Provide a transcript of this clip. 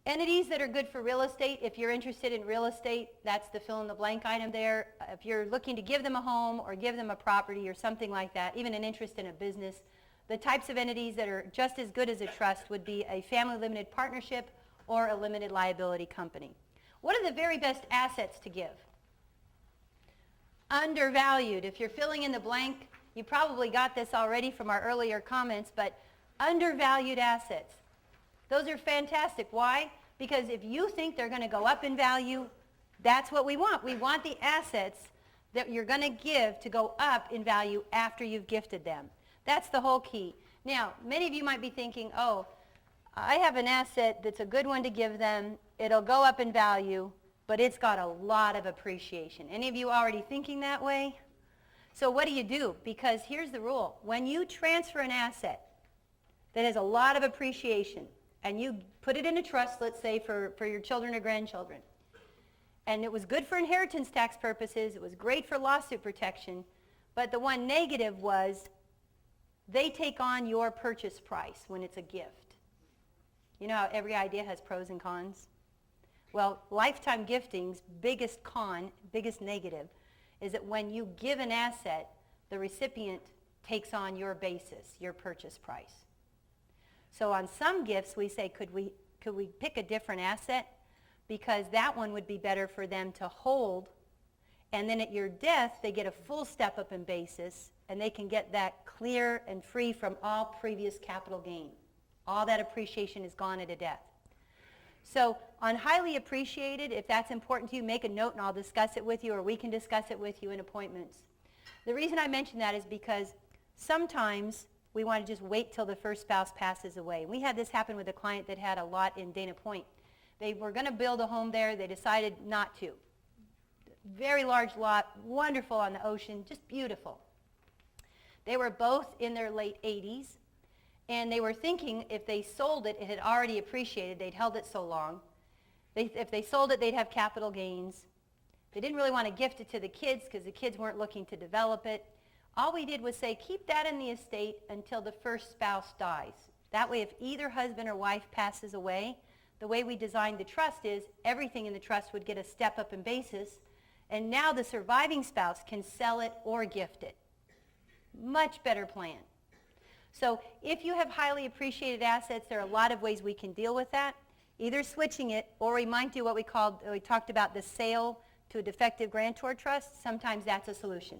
Entities that are good for real estate, if you're interested in real estate, that's the fill in the blank item there. If you're looking to give them a home or give them a property or something like that, even an interest in a business, the types of entities that are just as good as a trust would be a family limited partnership or a limited liability company. What are the very best assets to give? Undervalued. If you're filling in the blank, you probably got this already from our earlier comments, but undervalued assets. Those are fantastic. Why? Because if you think they're going to go up in value, that's what we want. We want the assets that you're going to give to go up in value after you've gifted them. That's the whole key. Now, many of you might be thinking, oh, I have an asset that's a good one to give them. It'll go up in value, but it's got a lot of appreciation. Any of you already thinking that way? So what do? Because here's the rule. When you transfer an asset that has a lot of appreciation, and you put it in a trust, let's say, for your children or grandchildren, and it was good for inheritance tax purposes, it was great for lawsuit protection, but the one negative was they take on your purchase price when it's a gift. You know how every idea has pros and cons? Well, lifetime gifting's biggest negative, is that when you give an asset, the recipient takes on your basis, your purchase price. So on some gifts, we say, could we pick a different asset? Because that one would be better for them to hold, and then at your death, they get a full step up in basis, and they can get that clear and free from all previous capital gain. All that appreciation is gone at a death. So on highly appreciated, if that's important to you, make a note and I'll discuss it with you, or we can discuss it with you in appointments. The reason I mention that is because sometimes we want to just wait till the first spouse passes away. We had this happen with a client that had a lot in Dana Point. They were going to build a home there. They decided not to. Very large lot, wonderful on the ocean, just beautiful. They were both in their late 80s, and they were thinking if they sold it, it had already appreciated. They'd held it so long. If they sold it, they'd have capital gains. They didn't really want to gift it to the kids because the kids weren't looking to develop it. All we did was say, keep that in the estate until the first spouse dies. That way, if either husband or wife passes away, the way we designed the trust is everything in the trust would get a step up in basis, and now the surviving spouse can sell it or gift it. Much better plan. So if you have highly appreciated assets, there are a lot of ways we can deal with that. Either switching it, or we might do what we talked about the sale to a defective grantor trust. Sometimes that's a solution.